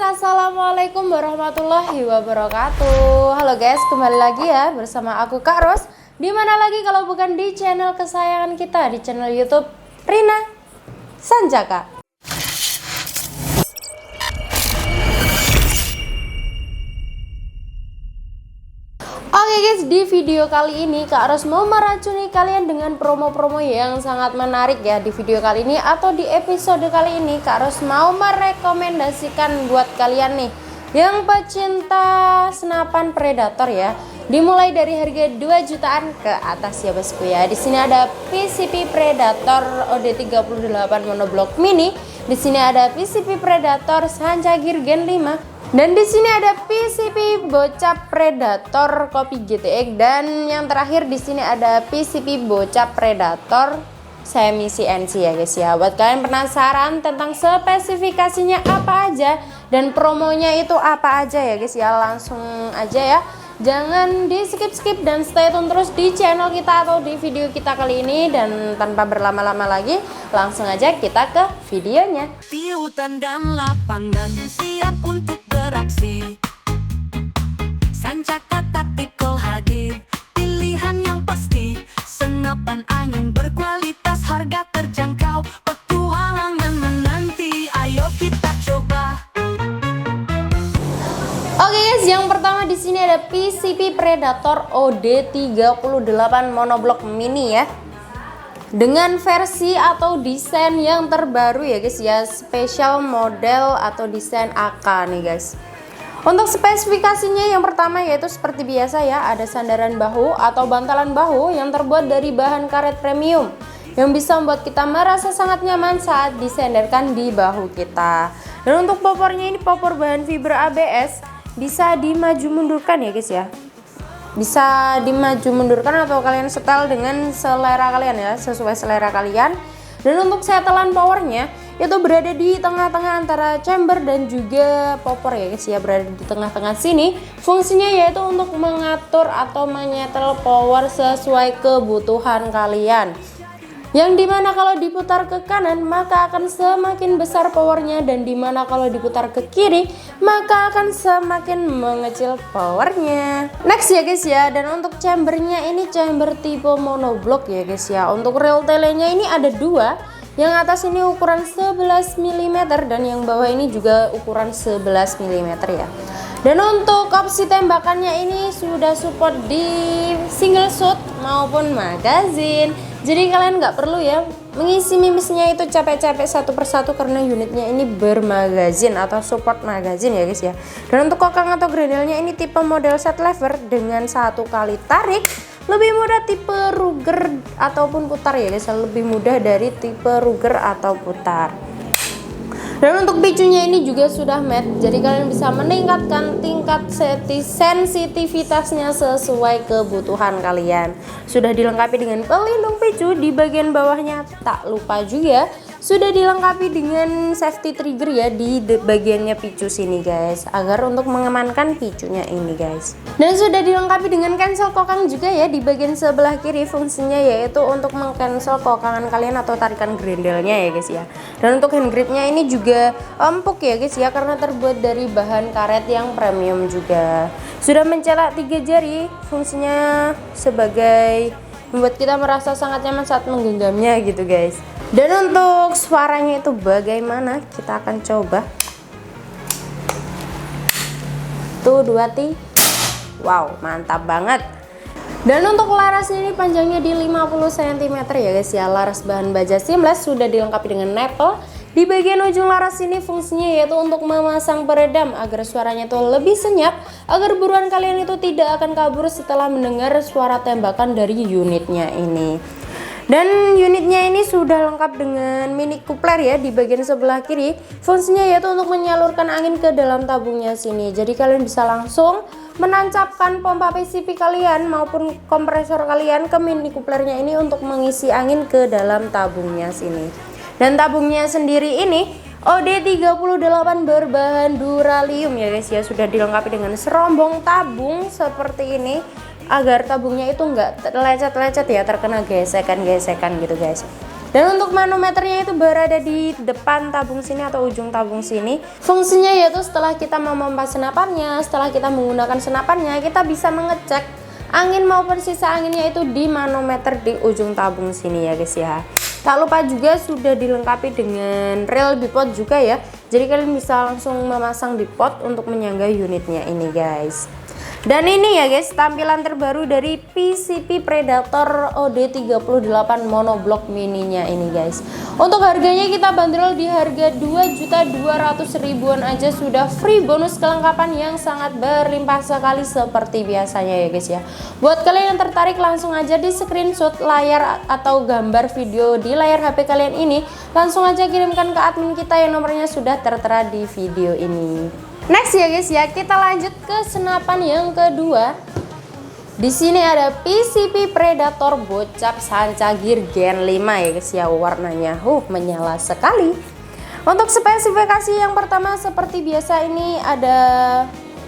Assalamualaikum warahmatullahi wabarakatuh. Halo guys, kembali lagi ya bersama aku Kak Ros. Dimana lagi kalau bukan di channel kesayangan kita, di channel YouTube Rina Sanjaka. Oke guys, di video kali ini Kak Ros mau meracuni kalian dengan promo-promo yang sangat menarik ya. Di video kali ini atau di episode kali ini Kak Ros mau merekomendasikan buat kalian nih yang pecinta senapan predator ya. Dimulai dari harga 2 jutaan ke atas ya bosku ya. Di sini ada PCP Predator OD38 monoblock mini. Di sini ada PCP Predator Sancagir Gen 5. Dan di sini ada PCP Bocap Predator Kopi GTX, dan yang terakhir di sini ada PCP Bocap Predator Semi CNC ya guys ya. Buat kalian penasaran tentang spesifikasinya apa aja dan promonya itu apa aja ya guys ya, langsung aja ya. Jangan di skip dan stay tune terus di channel kita atau di video kita kali ini. Dan tanpa berlama-lama lagi, langsung aja kita ke videonya. Di hutan dan lapangan siap untuk beraksi, Sanjaka Tactical hadir, pilihan yang pasti. Senapan angin berkualitas, harga terjangkau, petualangan menanti, ayo kita coba. Oke guys, yang pertama di sini ada PCP Predator OD38 monoblock mini ya. Dengan versi atau desain yang terbaru ya guys ya, special model atau desain AK nih guys. Untuk spesifikasinya yang pertama yaitu seperti biasa ya, ada sandaran bahu atau bantalan bahu yang terbuat dari bahan karet premium yang bisa membuat kita merasa sangat nyaman saat disenderkan di bahu kita. Dan untuk popornya ini popor bahan fiber ABS, bisa dimaju mundurkan ya guys ya. Bisa dimaju mundurkan atau kalian setel dengan selera kalian ya, sesuai selera kalian. Dan untuk setelan powernya itu berada di tengah-tengah antara chamber dan juga popor ya guys ya, berada di tengah-tengah sini. Fungsinya yaitu untuk mengatur atau menyetel power sesuai kebutuhan kalian, yang dimana kalau diputar ke kanan maka akan semakin besar powernya, dan dimana kalau diputar ke kiri maka akan semakin mengecil powernya. Next ya guys ya, dan untuk chambernya ini chamber tipe monoblock ya guys ya. Untuk reel telenya ini ada dua, yang atas ini ukuran 11 mm dan yang bawah ini juga ukuran 11 mm ya. Dan untuk opsi tembakannya ini sudah support di single shot maupun magazine. Jadi kalian nggak perlu ya mengisi mimisnya itu capek-capek satu persatu, karena unitnya ini bermagazin atau support magazine ya guys ya. Dan untuk kokang atau grendelnya ini tipe model set lever dengan 1 kali tarik. Lebih mudah tipe Ruger ataupun putar ya guys, lebih mudah dari tipe Ruger atau putar. Dan untuk picunya ini juga sudah matte, jadi kalian bisa meningkatkan tingkat sensitivitasnya sesuai kebutuhan kalian. Sudah dilengkapi dengan pelindung picu di bagian bawahnya, tak lupa juga sudah dilengkapi dengan safety trigger ya di bagiannya picu sini guys, agar untuk mengamankan picunya ini guys. Dan sudah dilengkapi dengan cancel kokang juga ya di bagian sebelah kiri, fungsinya yaitu untuk mengcancel kokangan kalian atau tarikan grendelnya ya guys ya. Dan untuk hand gripnya ini juga empuk ya guys ya, karena terbuat dari bahan karet yang premium juga. Sudah mencetak 3 jari, fungsinya sebagai membuat kita merasa sangat nyaman saat menggenggamnya gitu guys. Dan untuk suaranya itu bagaimana, kita akan coba. Tuh 2 ti. Wow, mantap banget. Dan untuk laras ini panjangnya di 50 cm ya guys ya. Laras bahan baja seamless, sudah dilengkapi dengan nipple. Di bagian ujung laras ini fungsinya yaitu untuk memasang peredam agar suaranya itu lebih senyap, agar buruan kalian itu tidak akan kabur setelah mendengar suara tembakan dari unitnya ini. Dan unitnya ini sudah lengkap dengan mini coupler ya di bagian sebelah kiri. Fungsinya yaitu untuk menyalurkan angin ke dalam tabungnya sini. Jadi kalian bisa langsung menancapkan pompa PCP kalian maupun kompresor kalian ke mini couplernya ini untuk mengisi angin ke dalam tabungnya sini. Dan tabungnya sendiri ini OD38 berbahan duralium ya guys ya. Sudah dilengkapi dengan serombong tabung seperti ini, agar tabungnya itu enggak lecet-lecet ya, terkena gesekan-gesekan gitu guys. Dan untuk manometernya itu berada di depan tabung sini atau ujung tabung sini. Fungsinya yaitu setelah kita memompa senapannya, setelah kita menggunakan senapannya, kita bisa mengecek angin maupun sisa anginnya itu di manometer di ujung tabung sini ya guys ya. Tak lupa juga sudah dilengkapi dengan rel bipod juga ya. Jadi kalian bisa langsung memasang bipod untuk menyangga unitnya ini guys. Dan ini ya guys, tampilan terbaru dari PCP Predator OD38 monoblock mininya ini guys. Untuk harganya kita bandrol di harga 2.200.000-an aja, sudah free bonus kelengkapan yang sangat berlimpah sekali seperti biasanya ya guys ya. Buat kalian yang tertarik, langsung aja di screenshot layar atau gambar video di layar HP kalian ini, langsung aja kirimkan ke admin kita yang nomornya sudah tertera di video ini. Next ya guys ya, kita lanjut ke senapan yang kedua. Di sini ada PCP Predator bocap sanca gear Gen 5 ya guys ya, warnanya menyala sekali. Untuk spesifikasi yang pertama seperti biasa, ini ada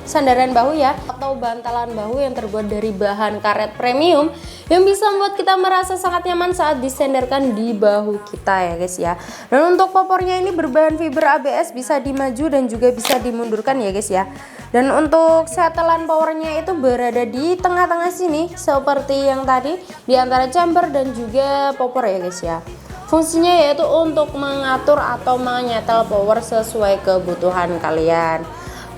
sandaran bahu ya atau bantalan bahu yang terbuat dari bahan karet premium yang bisa membuat kita merasa sangat nyaman saat disenderkan di bahu kita ya guys ya. Dan untuk popornya ini berbahan fiber ABS, bisa dimaju dan juga bisa dimundurkan ya guys ya. Dan untuk setelan powernya itu berada di tengah-tengah sini seperti yang tadi, di antara chamber dan juga popor ya guys ya. Fungsinya yaitu untuk mengatur atau menyetel power sesuai kebutuhan kalian.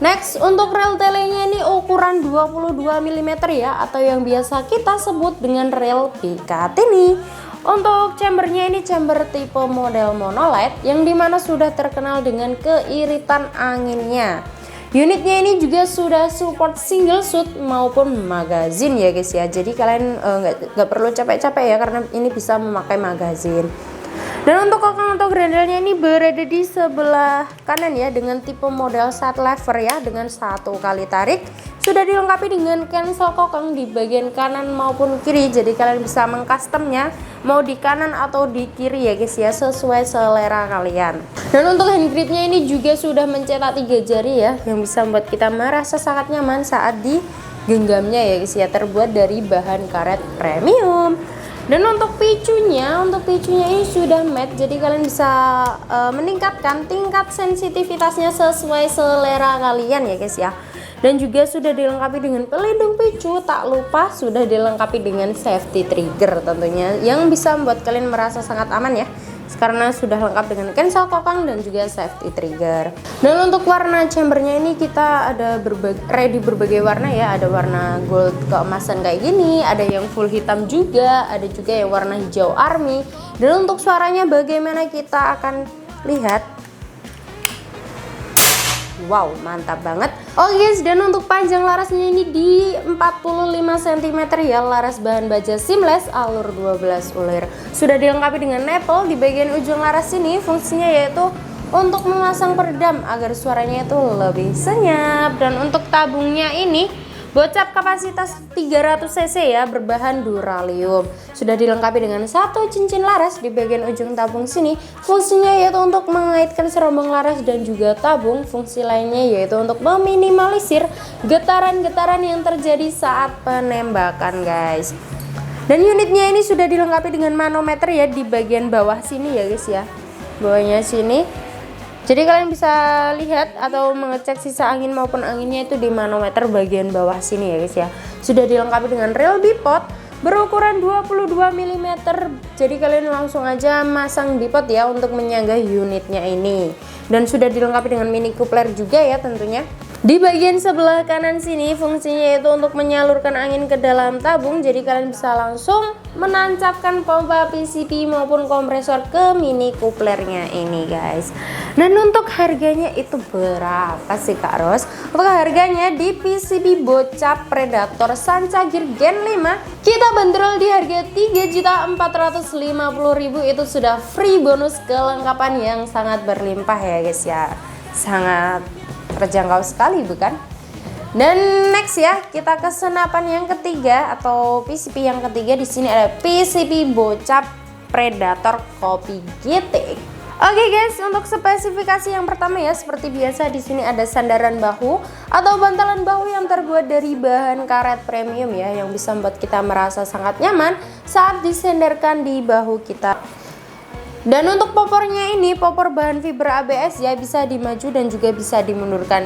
Next, untuk rel telenya ini ukuran 22 mm ya, atau yang biasa kita sebut dengan rel Picatinny. Untuk chambernya ini chamber tipe model monolight yang dimana sudah terkenal dengan keiritan anginnya. Unitnya ini juga sudah support single shoot maupun magazine ya guys ya. Jadi kalian nggak perlu capek-capek ya, karena ini bisa memakai magazine. Dan untuk kokang atau grendelnya ini berada di sebelah kanan ya, dengan tipe model side lever ya, dengan satu kali tarik. Sudah dilengkapi dengan cancel kokang di bagian kanan maupun kiri, jadi kalian bisa mengcustomnya mau di kanan atau di kiri ya guys ya, sesuai selera kalian. Dan untuk hand gripnya ini juga sudah mencetak 3 jari ya, yang bisa membuat kita merasa sangat nyaman saat digenggamnya ya guys ya, terbuat dari bahan karet premium. Dan untuk picunya ini sudah matte, jadi kalian bisa meningkatkan tingkat sensitivitasnya sesuai selera kalian ya guys ya. Dan juga sudah dilengkapi dengan pelindung picu, tak lupa sudah dilengkapi dengan safety trigger tentunya, yang bisa membuat kalian merasa sangat aman ya, karena sudah lengkap dengan cancel kokang dan juga safety trigger. Dan untuk warna chambernya ini kita ada berbagai warna ya, ada warna gold keemasan kayak gini, ada yang full hitam juga, ada juga yang warna hijau army. Dan untuk suaranya bagaimana kita akan lihat. Wow, mantap banget. Oke guys, dan untuk panjang larasnya ini di 45 cm ya, laras bahan baja seamless alur 12 ulir. Sudah dilengkapi dengan nipple di bagian ujung laras ini, fungsinya yaitu untuk memasang peredam agar suaranya itu lebih senyap. Dan untuk tabungnya ini bocap kapasitas 300 cc ya, berbahan duralium. Sudah dilengkapi dengan satu cincin laras di bagian ujung tabung sini. Fungsinya yaitu untuk mengaitkan serombong laras dan juga tabung. Fungsi lainnya yaitu untuk meminimalisir getaran-getaran yang terjadi saat penembakan guys. Dan unitnya ini sudah dilengkapi dengan manometer ya di bagian bawah sini ya guys ya, bawahnya sini. Jadi kalian bisa lihat atau mengecek sisa angin maupun anginnya itu di manometer bagian bawah sini ya guys ya. Sudah dilengkapi dengan rel bipod berukuran 22 mm. Jadi kalian langsung aja masang bipod ya untuk menyangga unitnya ini. Dan sudah dilengkapi dengan mini coupler juga ya tentunya. Di bagian sebelah kanan sini fungsinya yaitu untuk menyalurkan angin ke dalam tabung. Jadi kalian bisa langsung menancapkan pompa PCP maupun kompresor ke mini couplernya ini guys. Dan untuk harganya itu berapa sih Kak Ros? Untuk harganya di PCP bocap Predator sanca gear Gen 5 kita bandrol di harga 3.450.000. Itu sudah free bonus kelengkapan yang sangat berlimpah ya guys ya. Sangat terjangkau sekali bukan? Dan next ya, kita ke senapan yang ketiga atau PCP yang ketiga. Di sini ada PCP bocap Predator Copy GT. Oke guys, untuk spesifikasi yang pertama ya, seperti biasa di sini ada sandaran bahu atau bantalan bahu yang terbuat dari bahan karet premium ya, yang bisa membuat kita merasa sangat nyaman saat disenderkan di bahu kita. Dan untuk popornya ini popor bahan fiber ABS ya, bisa dimaju dan juga bisa dimundurkan.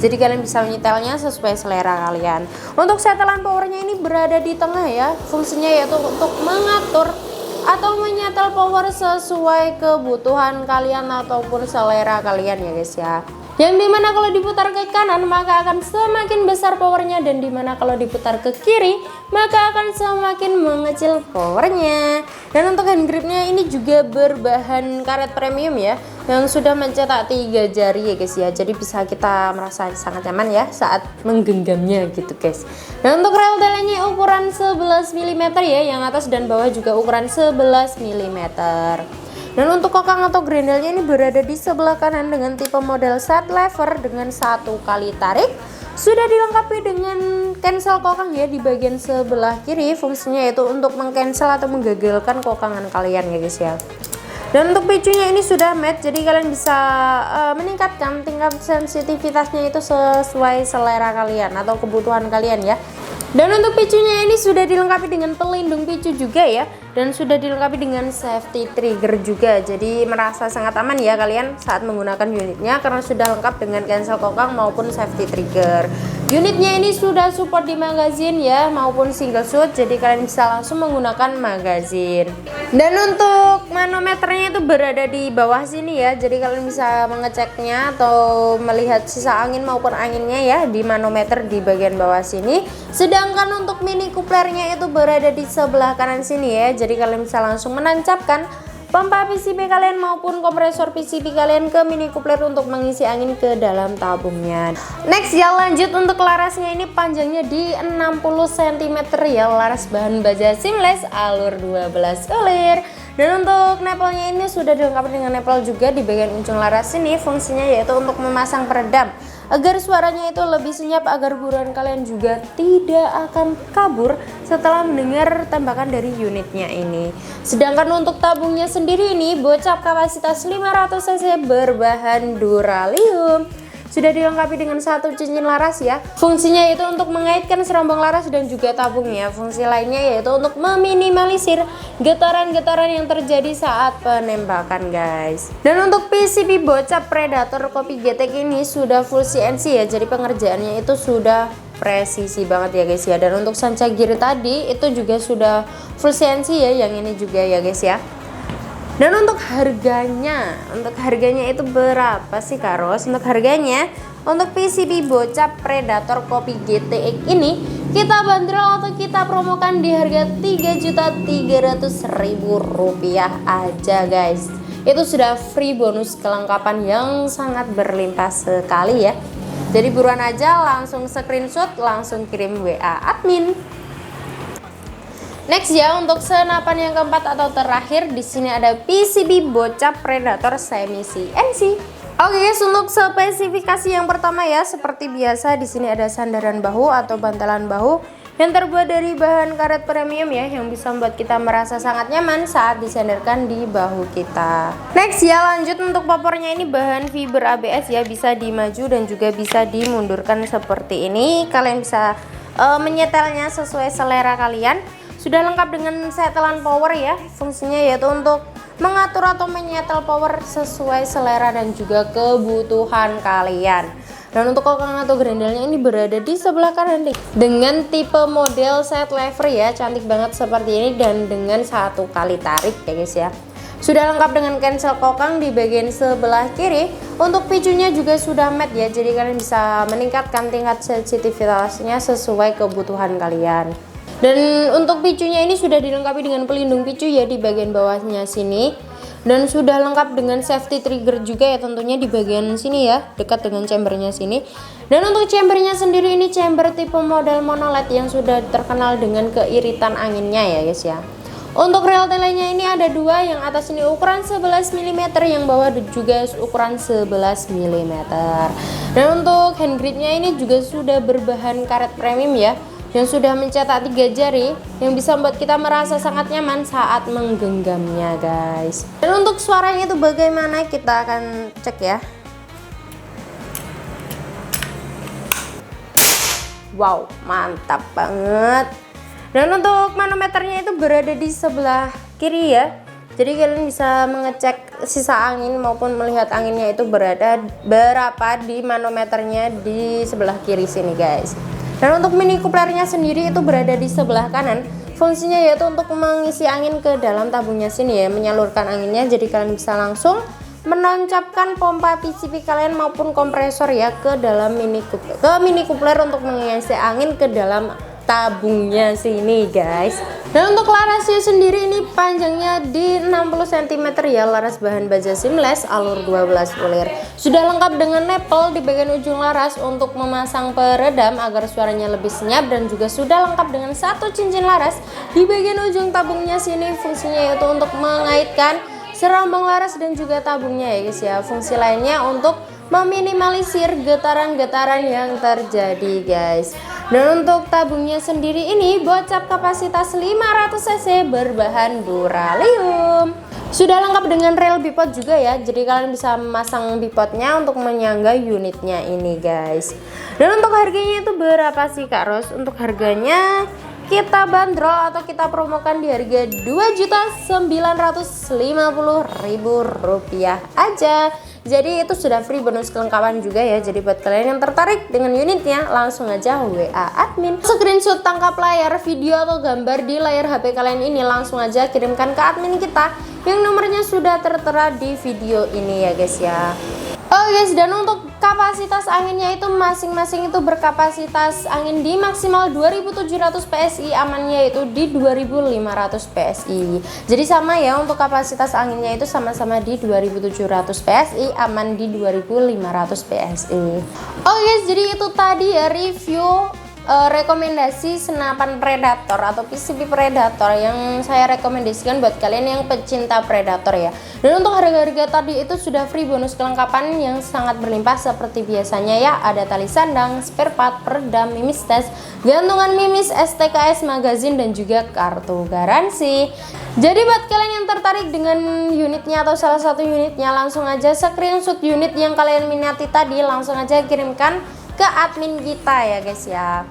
Jadi kalian bisa menyetelnya sesuai selera kalian. Untuk setelan powernya ini berada di tengah ya. Fungsinya yaitu untuk mengatur atau menyetel power sesuai kebutuhan kalian ataupun selera kalian ya guys ya. Yang dimana kalau diputar ke kanan maka akan semakin besar powernya, dan dimana kalau diputar ke kiri maka akan semakin mengecil powernya. Dan untuk hand gripnya ini juga berbahan karet premium ya, yang sudah mencetak 3 jari ya guys ya. Jadi bisa kita merasa sangat nyaman ya saat menggenggamnya gitu guys. Dan untuk rel telenya ukuran 11 mm ya, yang atas dan bawah juga ukuran 11 mm. Dan untuk kokang atau grendelnya ini berada di sebelah kanan dengan tipe model side lever dengan 1 kali tarik. Sudah dilengkapi dengan cancel kokang ya di bagian sebelah kiri. Fungsinya yaitu untuk mengcancel atau menggagalkan kokangan kalian ya guys ya. Dan untuk picunya ini sudah matte, jadi kalian bisa meningkatkan tingkat sensitivitasnya itu sesuai selera kalian atau kebutuhan kalian ya. Dan untuk picunya ini sudah dilengkapi dengan pelindung picu juga ya, dan sudah dilengkapi dengan safety trigger juga. Jadi merasa sangat aman ya kalian saat menggunakan unitnya karena sudah lengkap dengan cancel kokang maupun safety trigger. Unitnya ini sudah support di magazine ya maupun single shoot, jadi kalian bisa langsung menggunakan magazine. Dan untuk manometernya itu berada di bawah sini ya, jadi kalian bisa mengeceknya atau melihat sisa angin maupun anginnya ya di manometer di bagian bawah sini. Sedangkan untuk mini couplernya itu berada di sebelah kanan sini ya, jadi kalian bisa langsung menancapkan pompa PCB kalian maupun kompresor PCB kalian ke mini coupler untuk mengisi angin ke dalam tabungnya. Next ya, lanjut untuk larasnya ini panjangnya di 60 cm ya, laras bahan baja seamless alur 12 kulir. Dan untuk nepelnya ini sudah dilengkapi dengan nepel juga di bagian ujung laras ini. Fungsinya yaitu untuk memasang peredam agar suaranya itu lebih senyap, agar buruan kalian juga tidak akan kabur setelah mendengar tembakan dari unitnya ini. Sedangkan untuk tabungnya sendiri ini bocap kapasitas 500 cc berbahan duralium. Sudah dilengkapi dengan 1 cincin laras ya. Fungsinya yaitu untuk mengaitkan serombong laras dan juga tabungnya. Fungsi lainnya yaitu untuk meminimalisir getaran-getaran yang terjadi saat penembakan guys. Dan untuk PCB bocap Predator Copy GT ini sudah full CNC ya. Jadi pengerjaannya itu sudah presisi banget ya guys ya. Dan untuk sanca gear tadi itu juga sudah full CNC ya, yang ini juga ya guys ya. Dan untuk harganya itu berapa sih Karos? Untuk harganya, untuk PCB bocap Predator Copy GTX ini kita bandrol atau kita promokan di harga Rp3.300.000 aja guys. Itu sudah free bonus kelengkapan yang sangat berlimpah sekali ya. Jadi buruan aja, langsung screenshot, langsung kirim WA admin. Next ya, untuk senapan yang keempat atau terakhir di sini ada PCB bocap Predator semi CNC. Oke guys, untuk spesifikasi yang pertama ya, seperti biasa di sini ada sandaran bahu atau bantalan bahu yang terbuat dari bahan karet premium ya, yang bisa membuat kita merasa sangat nyaman saat disandarkan di bahu kita. Next ya, lanjut untuk popornya ini bahan fiber ABS ya, bisa dimaju dan juga bisa dimundurkan seperti ini. Kalian bisa menyetelnya sesuai selera kalian. Sudah lengkap dengan setelan power ya. Fungsinya yaitu untuk mengatur atau menyetel power sesuai selera dan juga kebutuhan kalian. Dan untuk kokang atau grendelnya ini berada di sebelah kanan nih, dengan tipe model side lever ya, cantik banget seperti ini dan dengan 1 kali tarik ya guys ya. Sudah lengkap dengan cancel kokang di bagian sebelah kiri. Untuk picunya juga sudah matte ya, jadi kalian bisa meningkatkan tingkat sensitivitasnya sesuai kebutuhan kalian. Dan untuk picunya ini sudah dilengkapi dengan pelindung picu ya di bagian bawahnya sini. Dan sudah lengkap dengan safety trigger juga ya tentunya di bagian sini ya, dekat dengan chambernya sini. Dan untuk chambernya sendiri ini chamber tipe model monoled yang sudah terkenal dengan keiritan anginnya ya guys ya. Untuk rel telenya ini ada 2, yang atas ini ukuran 11 mm, yang bawah juga ukuran 11 mm. Dan untuk hand gripnya ini juga sudah berbahan karet premium ya, yang sudah mencetak 3 jari yang bisa membuat kita merasa sangat nyaman saat menggenggamnya guys. Dan untuk suaranya itu bagaimana, kita akan cek ya. Wow, mantap banget. Dan untuk manometernya itu berada di sebelah kiri ya, Jadi kalian bisa mengecek sisa angin maupun melihat anginnya itu berada berapa di manometernya di sebelah kiri sini guys. Dan untuk mini couplernya sendiri itu berada di sebelah kanan. Fungsinya yaitu untuk mengisi angin ke dalam tabungnya sini ya, menyalurkan anginnya. Jadi kalian bisa langsung menancapkan pompa PCP kalian maupun kompresor ya ke dalam mini coupler untuk mengisi angin ke dalam tabungnya sini guys. Dan untuk larasnya sendiri ini panjangnya di 60 cm ya, laras bahan baja seamless alur 12 ulir. Sudah lengkap dengan nepel di bagian ujung laras untuk memasang peredam agar suaranya lebih senyap, dan juga sudah lengkap dengan satu cincin laras di bagian ujung tabungnya sini. Fungsinya yaitu untuk mengaitkan serambang laras dan juga tabungnya ya guys ya. Fungsi lainnya untuk meminimalisir getaran-getaran yang terjadi guys. Dan untuk tabungnya sendiri ini bocap kapasitas 500 cc berbahan duralium. Sudah lengkap dengan rel bipod juga ya, jadi kalian bisa memasang bipodnya untuk menyangga unitnya ini guys. Dan untuk harganya itu berapa sih Kak Ros? Untuk harganya kita bandrol atau kita promokan di harga Rp2.950.000 aja. Jadi itu sudah free bonus kelengkapan juga ya. Jadi buat kalian yang tertarik dengan unitnya langsung aja WA admin. Screenshot tangkap layar video atau gambar di layar HP kalian ini, langsung aja kirimkan ke admin kita yang nomornya sudah tertera di video ini ya guys ya. Oh guys, dan untuk kapasitas anginnya itu masing-masing itu berkapasitas angin di maksimal 2700 PSI, amannya itu di 2500 PSI. Jadi sama ya, untuk kapasitas anginnya itu sama-sama di 2700 PSI, aman di 2500 PSI. Oh guys, jadi itu tadi ya review rekomendasi senapan predator atau PCP predator yang saya rekomendasikan buat kalian yang pecinta predator ya. Dan untuk harga-harga tadi itu sudah free bonus kelengkapan yang sangat berlimpah seperti biasanya ya. Ada tali sandang, spare part, peredam, mimis tes, gantungan mimis, STKS, magazin, dan juga kartu garansi. Jadi buat kalian yang tertarik dengan unitnya atau salah satu unitnya, langsung aja screenshot unit yang kalian minati tadi, langsung aja kirimkan ke admin kita ya guys ya.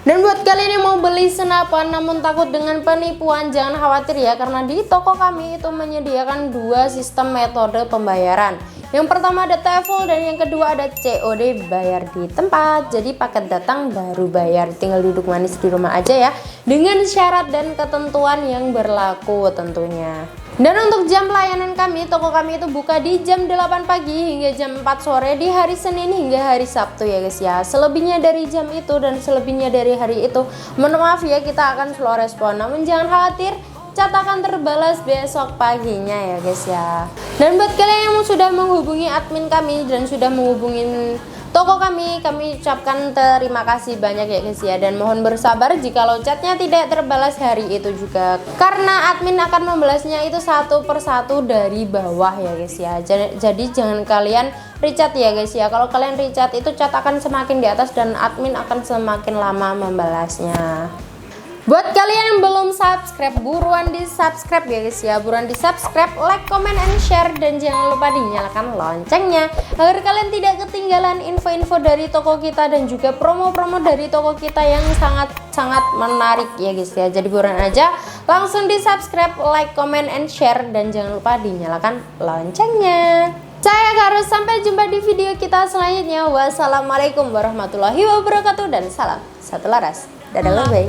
Dan buat kalian yang mau beli senapan namun takut dengan penipuan, jangan khawatir ya, karena di toko kami itu menyediakan dua sistem metode pembayaran. Yang pertama ada TEFL dan yang kedua ada COD, bayar di tempat. Jadi paket datang baru bayar, tinggal duduk manis di rumah aja ya, dengan syarat dan ketentuan yang berlaku tentunya. Dan untuk jam pelayanan kami, toko kami itu buka di jam 8 pagi hingga jam 4 sore di hari Senin hingga hari Sabtu ya guys ya. Selebihnya dari jam itu dan selebihnya dari hari itu, mohon maaf ya, kita akan slow respon. Namun jangan khawatir, cat akan terbalas besok paginya ya guys ya. Dan buat kalian yang sudah menghubungi admin kami dan sudah menghubungi toko kami ucapkan terima kasih banyak ya guys ya, dan mohon bersabar jikalau chatnya tidak terbalas hari itu juga, karena admin akan membalasnya itu satu persatu dari bawah ya guys ya. Jadi jangan kalian rechat ya guys ya. Kalau kalian rechat itu chat akan semakin di atas dan admin akan semakin lama membalasnya. Buat kalian yang belum subscribe, buruan di subscribe ya guys ya, buruan di subscribe, like, comment, and share, dan jangan lupa dinyalakan loncengnya agar kalian tidak ketinggalan info-info dari toko kita dan juga promo-promo dari toko kita yang sangat menarik ya guys ya. Jadi buruan aja langsung di subscribe, like, comment, and share, dan jangan lupa dinyalakan loncengnya. Saya Karus, sampai jumpa di video kita selanjutnya. Wassalamualaikum warahmatullahi wabarakatuh dan salam satu laras. Dadah, bye.